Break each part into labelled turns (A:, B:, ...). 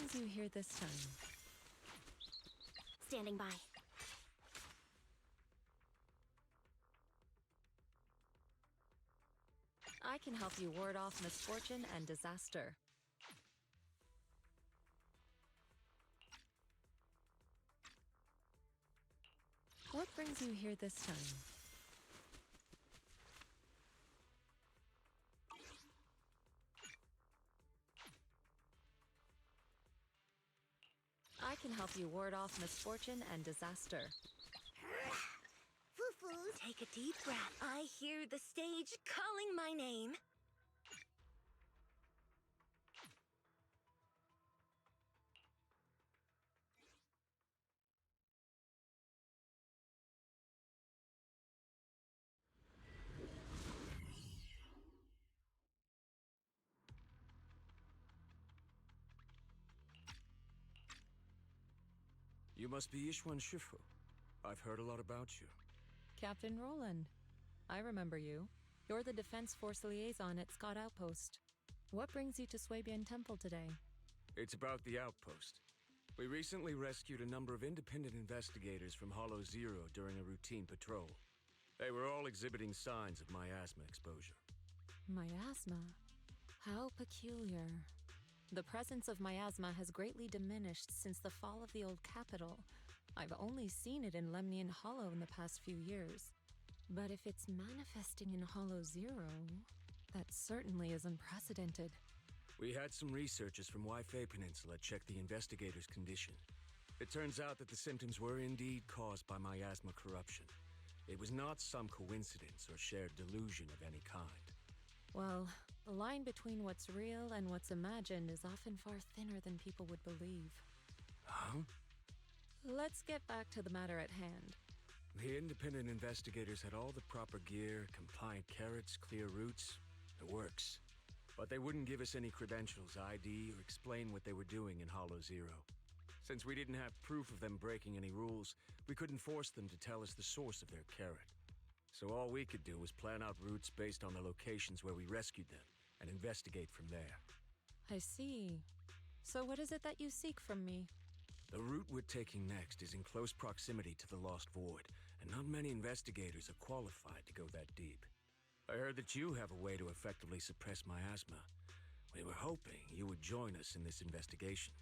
A: brings you here this time?
B: Standing by.
A: I can help you ward off misfortune and disaster. What brings you here this time? I can help you ward off misfortune and disaster.
B: Foo-foo, take a deep breath. I hear the stage calling my name.
C: You must be Ishwan Shifu. I've heard a lot about you.
A: Captain Roland. I remember you. You're the Defense Force Liaison at Scott Outpost. What brings you to Swabian Temple today?
C: It's about the outpost. We recently rescued a number of independent investigators from Hollow Zero during a routine patrol. They were all exhibiting signs of miasma exposure.
A: Miasma? How peculiar. The presence of miasma has greatly diminished since the fall of the old capital. I've only seen it in Lemnian Hollow in the past few years. But if it's manifesting in Hollow Zero, that certainly is unprecedented.
C: We had some researchers from Waifei Peninsula check the investigators' condition. It turns out that the symptoms were indeed caused by miasma corruption. It was not some coincidence or shared delusion of any kind.
A: Well, the line between what's real and what's imagined is often far thinner than people would believe.
C: Huh?
A: Let's get back to the matter at hand.
C: The independent investigators had all the proper gear, compliant carrots, clear routes. The works. But they wouldn't give us any credentials, ID, or explain what they were doing in Hollow Zero. Since we didn't have proof of them breaking any rules, we couldn't force them to tell us the source of their carrot. So all we could do was plan out routes based on the locations where we rescued them, and investigate from there.
A: I see. So what is it that you seek from me?
C: The route we're taking next is in close proximity to the Lost Void, and not many investigators are qualified to go that deep. I heard that you have a way to effectively suppress miasma. We were hoping you would join us in this investigation.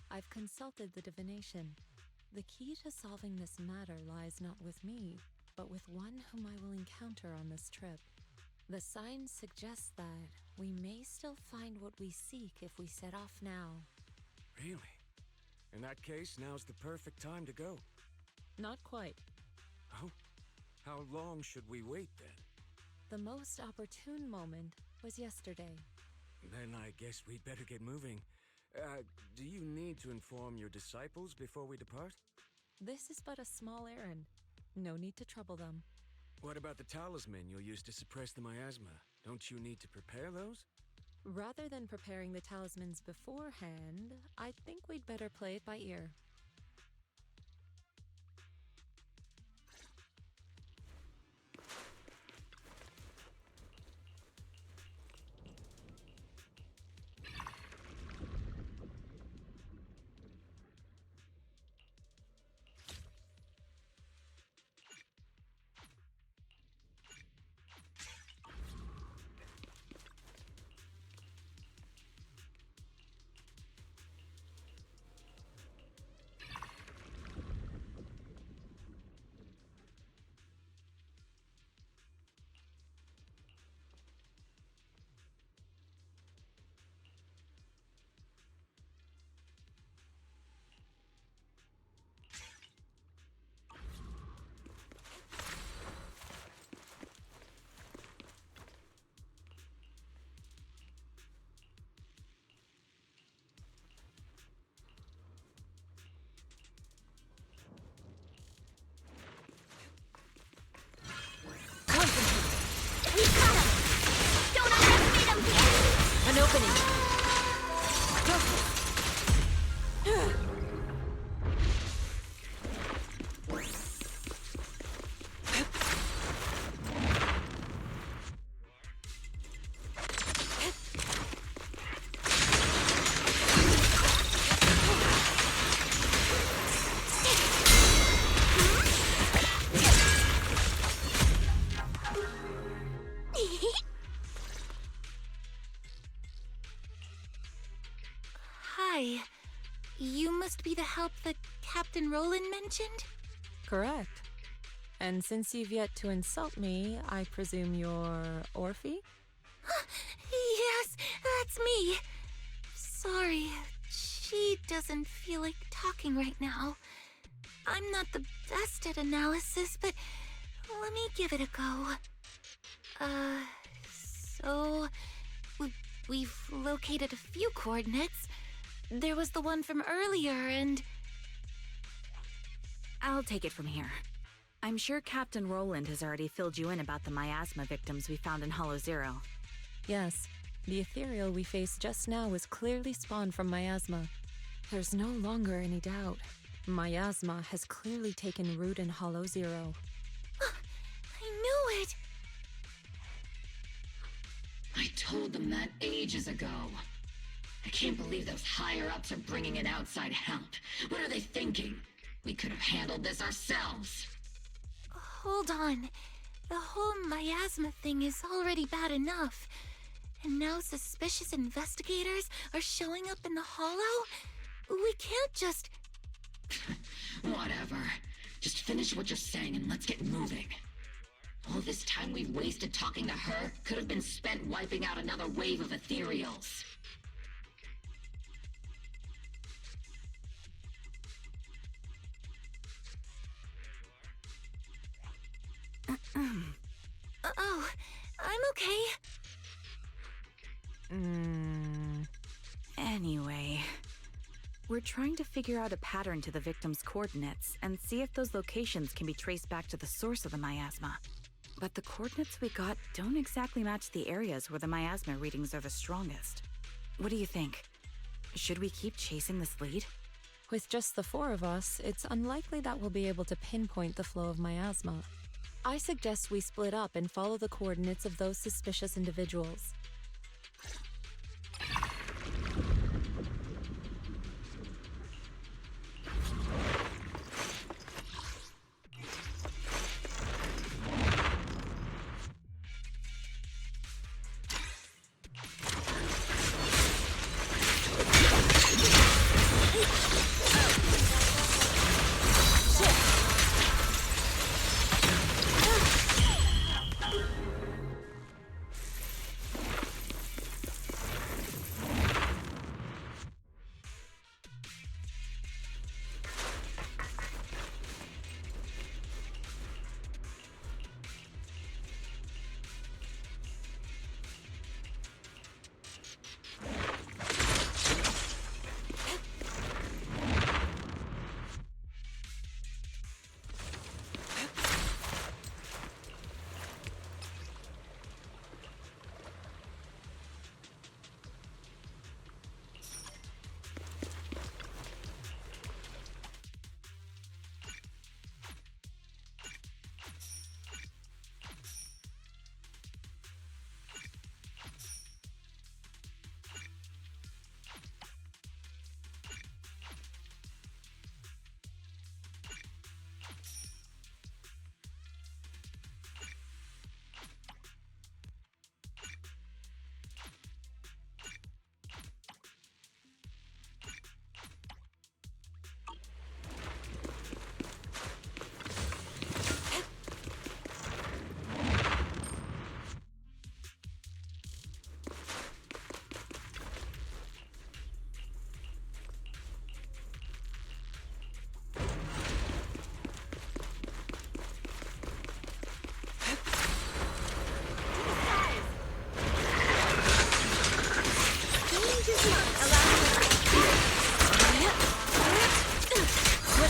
A: I've consulted the divination. The key to solving this matter lies not with me, but with one whom I will encounter on this trip. The signs suggest that we may still find what we seek if we set off now.
C: Really? In that case, now's the perfect time to go.
A: Not quite.
C: Oh? How long should we wait then?
A: The most opportune moment was yesterday.
C: Then I guess we'd better get moving. Do you need to inform your disciples before we depart?
A: This is but a small errand. No need to trouble them.
C: What about the talisman you'll use to suppress the miasma? Don't you need to prepare those?
A: Rather than preparing the talismans beforehand, I think we'd better play it by ear. An opening.
B: Hi. You must be the help that Captain Roland mentioned?
A: Correct. And since you've yet to insult me, I presume you're Orphe?
B: Yes, that's me. Sorry, she doesn't feel like talking right now. I'm not the best at analysis, but let me give it a go. So we've located a few coordinates. There was the one from earlier, and
D: I'll take it from here. I'm sure Captain Roland has already filled you in about the miasma victims we found in Hollow Zero.
A: Yes, the ethereal we faced just now was clearly spawned from miasma. There's no longer any doubt. Miasma has clearly taken root in Hollow Zero.
B: I knew it!
E: I told them that ages ago. I can't believe those higher-ups are bringing in outside help. What are they thinking? We could have handled this ourselves.
B: Hold on. The whole miasma thing is already bad enough. And now suspicious investigators are showing up in the Hollow? We can't just...
E: Whatever. Just finish what you're saying and let's get moving. All this time we've wasted talking to her could have been spent wiping out another wave of ethereals.
B: Oh, I'm okay.
D: Anyway, we're trying to figure out a pattern to the victim's coordinates and see if those locations can be traced back to the source of the miasma. But the coordinates we got don't exactly match the areas where the miasma readings are the strongest. What do you think? Should we keep chasing this lead?
A: With just the four of us, it's unlikely that we'll be able to pinpoint the flow of miasma. I suggest we split up and follow the coordinates of those suspicious individuals.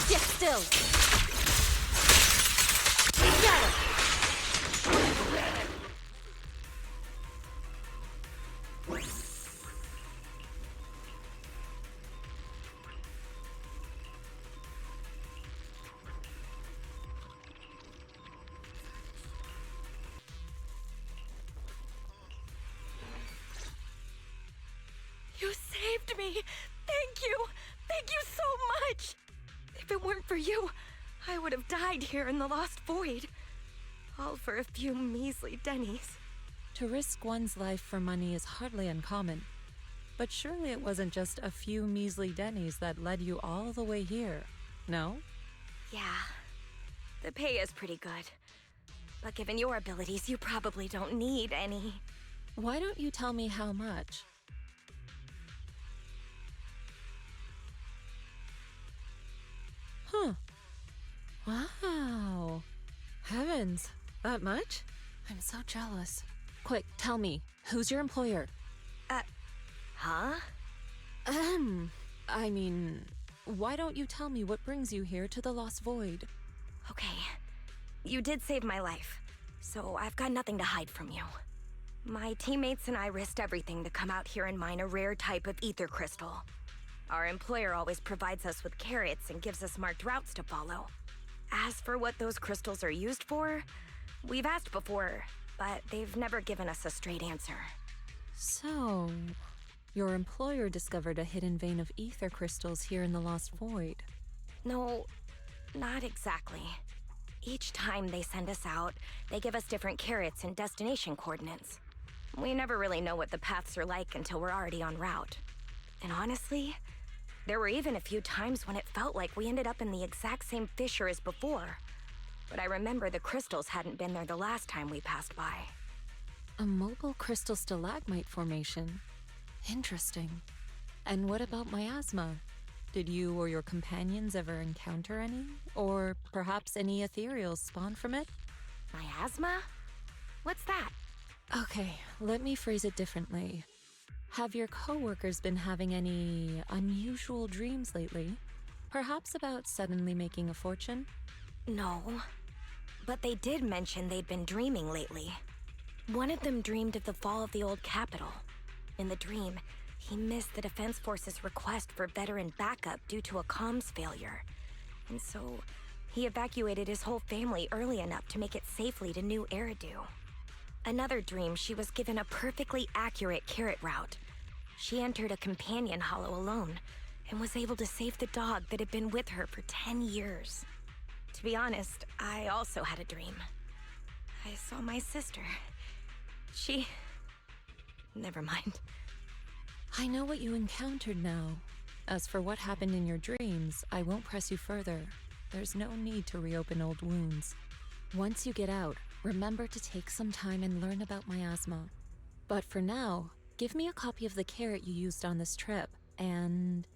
A: Get still! Got him!
B: You saved me! Thank you! Thank you so much! If it weren't for you, I would have died here in the Lost Void. All for a few measly dennies.
A: To risk one's life for money is hardly uncommon. But surely it wasn't just a few measly Denny's that led you all the way here, no?
F: Yeah, the pay is pretty good. But given your abilities, you probably don't need any.
A: Why don't you tell me how much? Huh. Wow. Heavens, that much? I'm so jealous. Quick, tell me, who's your employer?
F: Huh?
A: I mean, why don't you tell me what brings you here to the Lost Void?
F: Okay, you did save my life, so I've got nothing to hide from you. My teammates and I risked everything to come out here and mine a rare type of ether crystal. Our employer always provides us with carrots and gives us marked routes to follow. As for what those crystals are used for, we've asked before, but they've never given us a straight answer.
A: So, your employer discovered a hidden vein of ether crystals here in the Lost Void.
F: No, not exactly. Each time they send us out, they give us different carrots and destination coordinates. We never really know what the paths are like until we're already en route. And honestly, there were even a few times when it felt like we ended up in the exact same fissure as before. But I remember the crystals hadn't been there the last time we passed by.
A: A mobile crystal stalagmite formation. Interesting. And what about Miasma? Did you or your companions ever encounter any? Or perhaps any ethereals spawn from it?
F: Miasma? What's that?
A: Okay, let me phrase it differently. Have your coworkers been having any unusual dreams lately? Perhaps about suddenly making a fortune?
F: No. But they did mention they'd been dreaming lately. One of them dreamed of the fall of the old capital. In the dream, he missed the Defense Force's request for veteran backup due to a comms failure. And so, he evacuated his whole family early enough to make it safely to New Eridu. Another dream, she was given a perfectly accurate carrot route. She entered a companion hollow alone, and was able to save the dog that had been with her for 10 years. To be honest, I also had a dream. I saw my sister. Never mind.
A: I know what you encountered now. As for what happened in your dreams, I won't press you further. There's no need to reopen old wounds. Once you get out, remember to take some time and learn about Miasma. But for now, give me a copy of the carrot you used on this trip, and...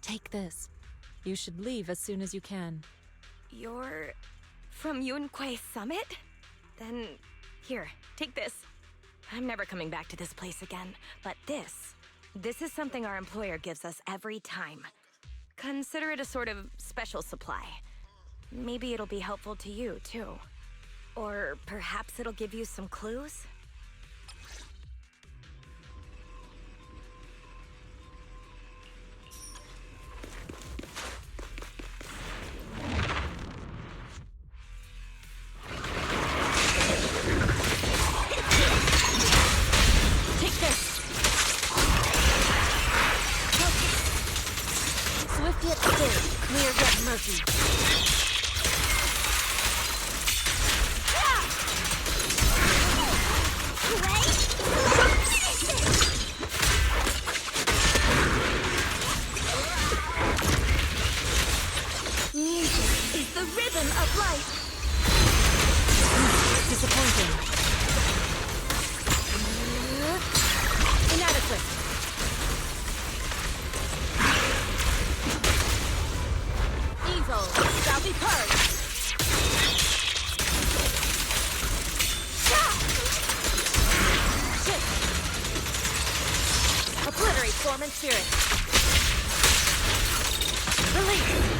A: take this. You should leave as soon as you can.
F: You're from Yunquay Summit? Then, here, take this. I'm never coming back to this place again, but this is something our employer gives us every time. Consider it a sort of special supply. Maybe it'll be helpful to you, too. Or perhaps it'll give you some clues?
A: Take this! Swift yet still, clear yet murky.
F: Music is the rhythm of life.
A: Disappointing. Inadequate. Evil shall be purged. Shit. Obliterate form and spirit. Release.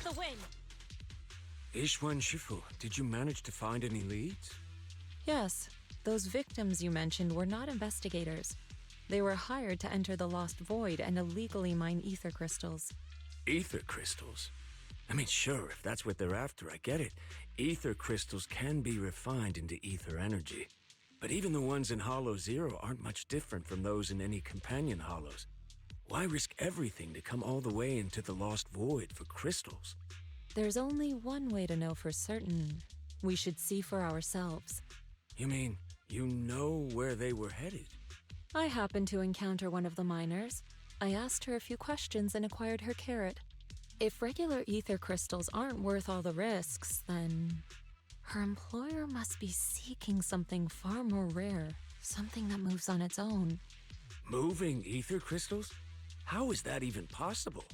A: the win!
C: Ishwan Shifu, did you manage to find any leads?
A: Yes, those victims you mentioned were not investigators. They were hired to enter the Lost Void and illegally mine ether crystals.
C: Ether crystals? I mean, sure, if that's what they're after, I get it. Ether crystals can be refined into ether energy. But even the ones in Hollow Zero aren't much different from those in any companion hollows. Why risk everything to come all the way into the Lost Void for crystals?
A: There's only one way to know for certain. We should see for ourselves.
C: You mean, you know where they were headed?
A: I happened to encounter one of the miners. I asked her a few questions and acquired her carrot. If regular ether crystals aren't worth all the risks, then her employer must be seeking something far more rare, something that moves on its own.
C: Moving ether crystals? How is that even possible?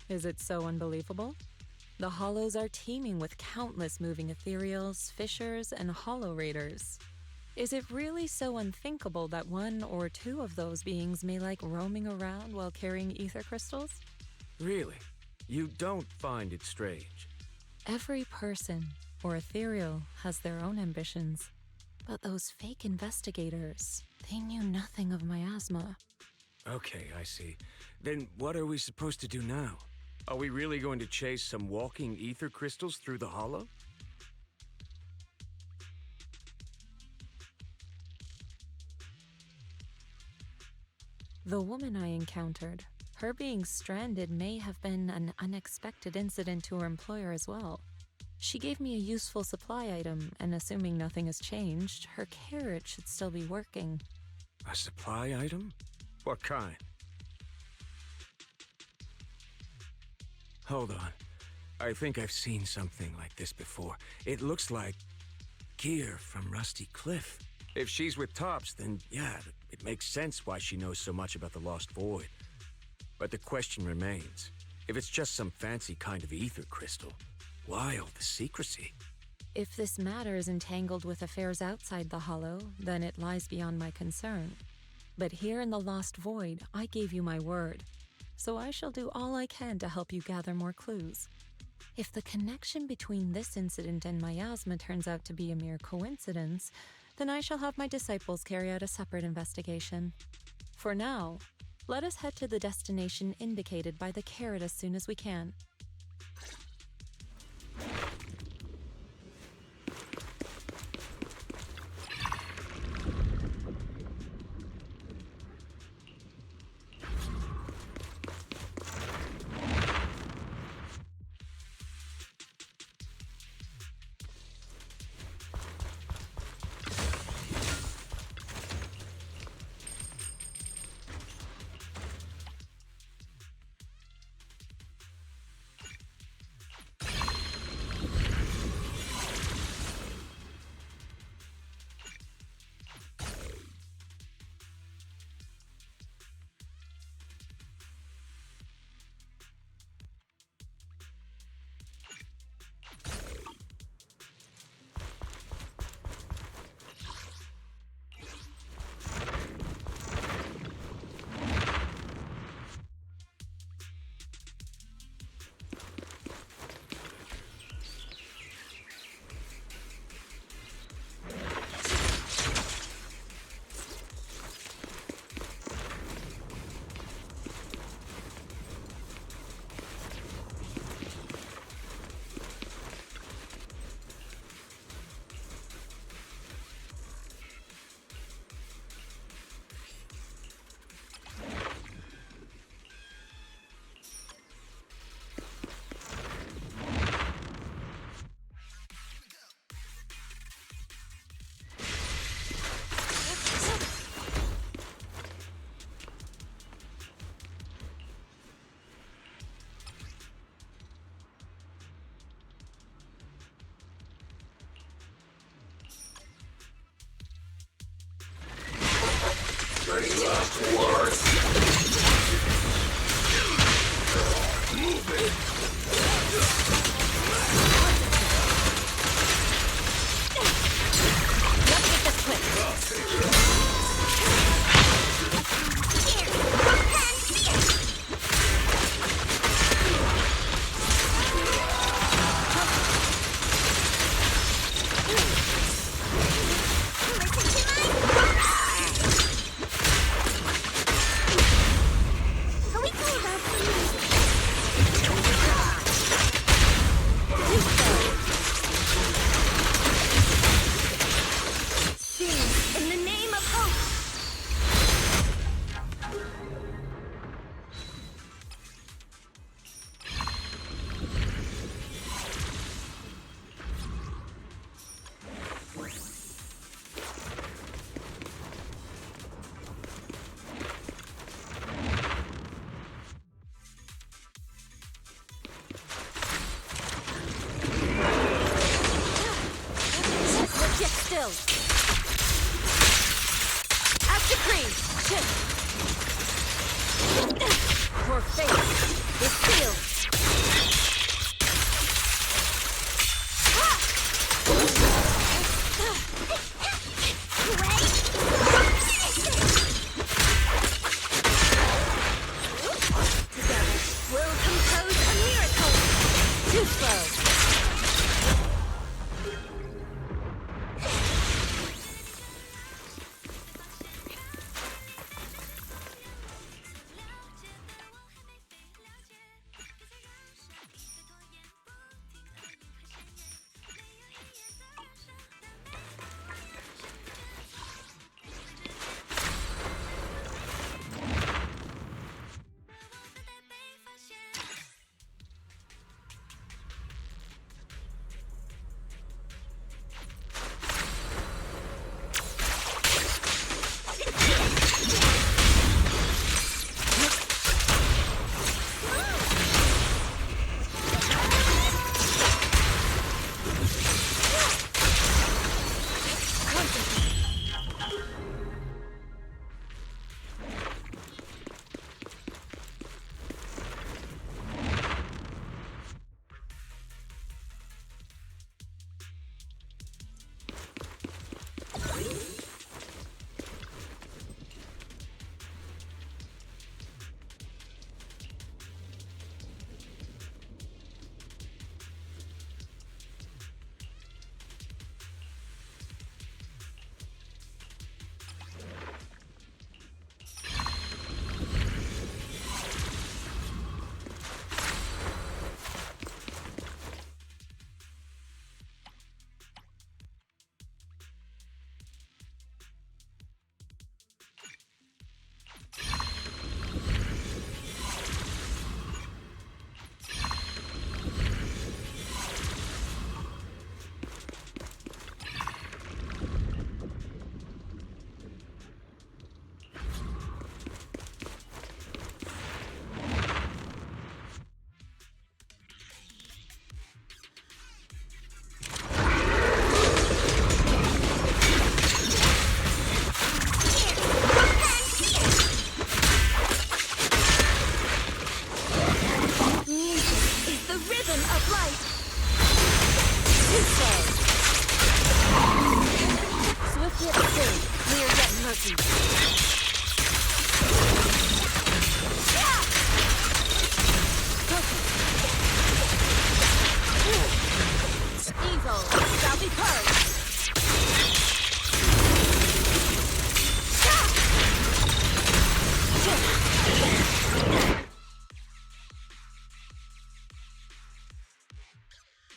A: Is it so unbelievable? The Hollows are teeming with countless moving ethereals, fissures, and hollow raiders. Is it really so unthinkable that one or two of those beings may like roaming around while carrying ether crystals?
C: Really? You don't find it strange?
A: Every person, or ethereal, has their own ambitions. But those fake investigators, they knew nothing of Miasma.
C: Okay, I see. Then what are we supposed to do now? Are we really going to chase some walking ether crystals through the hollow?
A: The woman I encountered, her being stranded may have been an unexpected incident to her employer as well. She gave me a useful supply item, and assuming nothing has changed, her carrot should still be working.
C: A supply item? What kind? Hold on. I think I've seen something like this before. It looks like gear from Rusty Cliff. If she's with Tops, then yeah, it makes sense why she knows so much about the Lost Void. But the question remains, if it's just some fancy kind of ether crystal, why all the secrecy?
A: If this matter is entangled with affairs outside the Hollow, then it lies beyond my concern. But here in the Lost Void, I gave you my word. So I shall do all I can to help you gather more clues. If the connection between this incident and Miasma turns out to be a mere coincidence, then I shall have my disciples carry out a separate investigation. For now, let us head to the destination indicated by the carrot as soon as we can.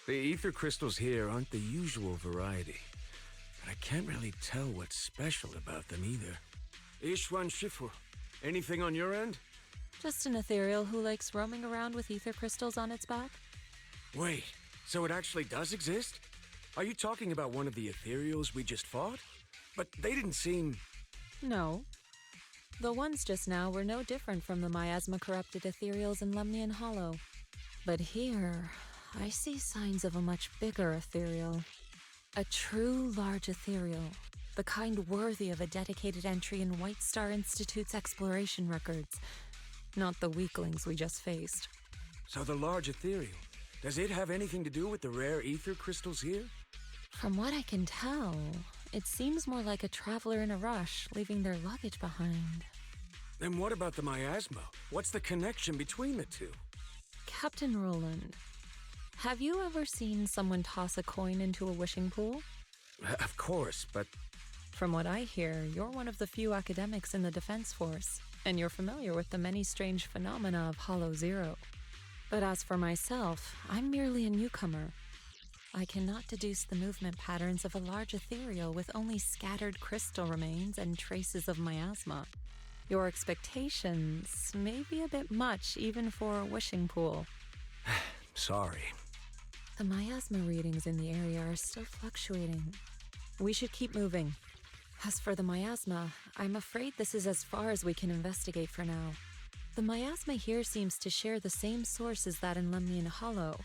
C: The ether crystals here aren't the usual variety, but I can't really tell what's special about them either. Ishwan Shifu, anything on your end?
A: Just an ethereal who likes roaming around with ether crystals on its back?
C: Wait, so it actually does exist? Are you talking about one of the ethereals we just fought? But they didn't seem...
A: No. The ones just now were no different from the miasma-corrupted ethereals in Lemnian Hollow. But here, I see signs of a much bigger ethereal. A true large ethereal, the kind worthy of a dedicated entry in White Star Institute's exploration records, not the weaklings we just faced.
C: So the large ethereal, does it have anything to do with the rare ether crystals here?
A: From what I can tell, it seems more like a traveler in a rush, leaving their luggage behind.
C: Then what about the miasma? What's the connection between the two?
A: Captain Roland, have you ever seen someone toss a coin into a wishing pool?
C: Of course, but...
A: From what I hear, you're one of the few academics in the Defense Force, and you're familiar with the many strange phenomena of Hollow Zero. But as for myself, I'm merely a newcomer. I cannot deduce the movement patterns of a large ethereal with only scattered crystal remains and traces of miasma. Your expectations may be a bit much even for a wishing pool.
C: Sorry.
A: The miasma readings in the area are still fluctuating. We should keep moving. As for the miasma, I'm afraid this is as far as we can investigate for now. The miasma here seems to share the same source as that in Lemnian Hollow.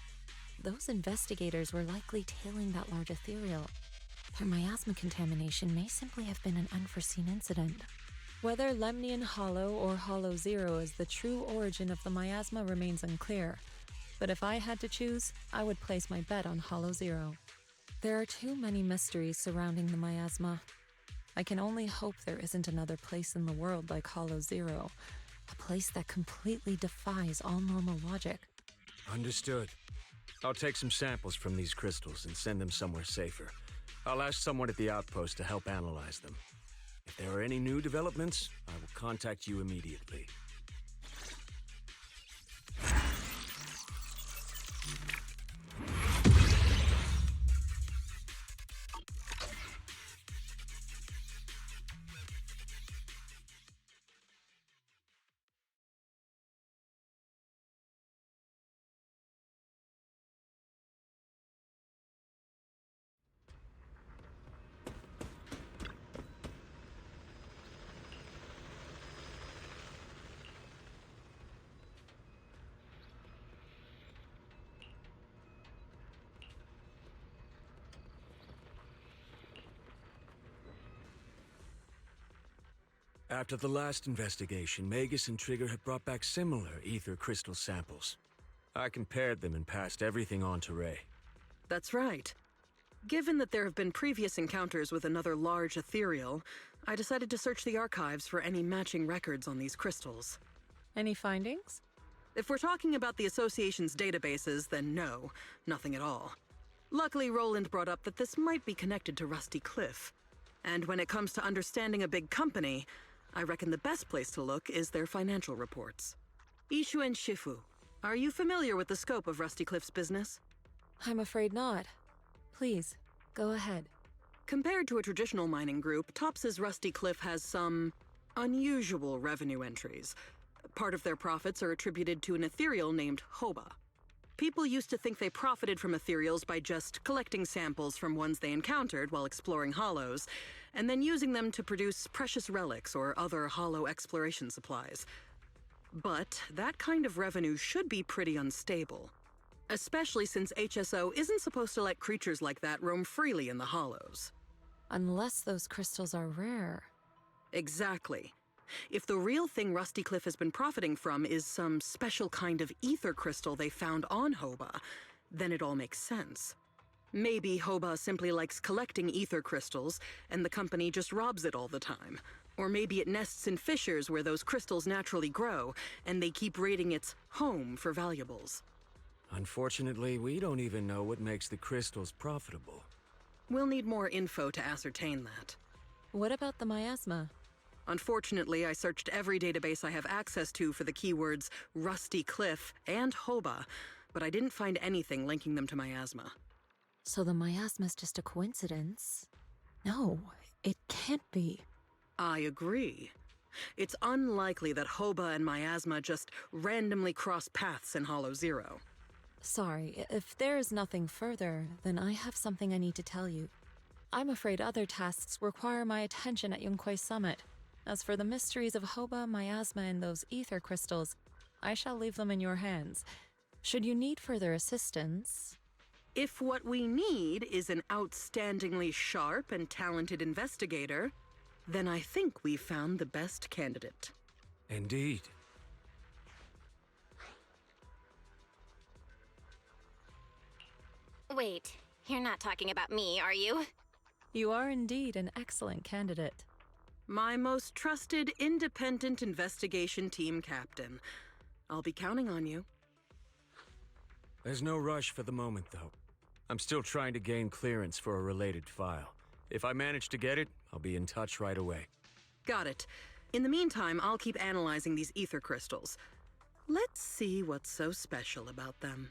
A: Those investigators were likely tailing that large ethereal. Their miasma contamination may simply have been an unforeseen incident. Whether Lemnian Hollow or Hollow Zero is the true origin of the miasma remains unclear, but if I had to choose, I would place my bet on Hollow Zero. There are too many mysteries surrounding the miasma. I can only hope there isn't another place in the world like Hollow Zero, a place that completely defies all normal logic.
C: Understood. I'll take some samples from these crystals and send them somewhere safer. I'll ask someone at the outpost to help analyze them. If there are any new developments, I will contact you immediately. After the last investigation, Magus and Trigger had brought back similar ether crystal samples. I compared them and passed everything on to Ray.
G: That's right. Given that there have been previous encounters with another large ethereal, I decided to search the archives for any matching records on these crystals.
A: Any findings?
G: If we're talking about the Association's databases, then no, nothing at all. Luckily, Roland brought up that this might be connected to Rusty Cliff. And when it comes to understanding a big company, I reckon the best place to look is their financial reports. Ishu and Shifu, are you familiar with the scope of Rusty Cliff's business?
A: I'm afraid not. Please, go ahead.
G: Compared to a traditional mining group, Tops's Rusty Cliff has some unusual revenue entries. Part of their profits are attributed to an ethereal named Hoba. People used to think they profited from ethereals by just collecting samples from ones they encountered while exploring hollows, and then using them to produce precious relics or other hollow exploration supplies. But that kind of revenue should be pretty unstable, especially since HSO isn't supposed to let creatures like that roam freely in the hollows.
A: Unless those crystals are rare.
G: Exactly. If the real thing Rusty Cliff has been profiting from is some special kind of ether crystal they found on Hoba, then it all makes sense. Maybe Hoba simply likes collecting ether crystals, and the company just robs it all the time. Or maybe it nests in fissures where those crystals naturally grow, and they keep raiding its home for valuables.
C: Unfortunately, we don't even know what makes the crystals profitable.
G: We'll need more info to ascertain that.
A: What about the miasma?
G: Unfortunately, I searched every database I have access to for the keywords Rusty Cliff and Hoba, but I didn't find anything linking them to miasma.
A: So the miasma's just a coincidence? No, it can't be.
G: I agree. It's unlikely that Hoba and miasma just randomly cross paths in Hollow Zero.
A: Sorry, if there is nothing further, then I have something I need to tell you. I'm afraid other tasks require my attention at Yunquei Summit. As for the mysteries of Hoba, miasma, and those ether crystals, I shall leave them in your hands. Should you need further assistance...
G: If what we need is an outstandingly sharp and talented investigator, then I think we found the best candidate.
C: Indeed.
F: Wait, you're not talking about me, are you?
A: You are indeed an excellent candidate.
G: My most trusted independent investigation team captain. I'll be counting on you.
C: There's no rush for the moment, though. I'm still trying to gain clearance for a related file. If I manage to get it, I'll be in touch right away.
G: Got it. In the meantime, I'll keep analyzing these ether crystals. Let's see what's so special about them.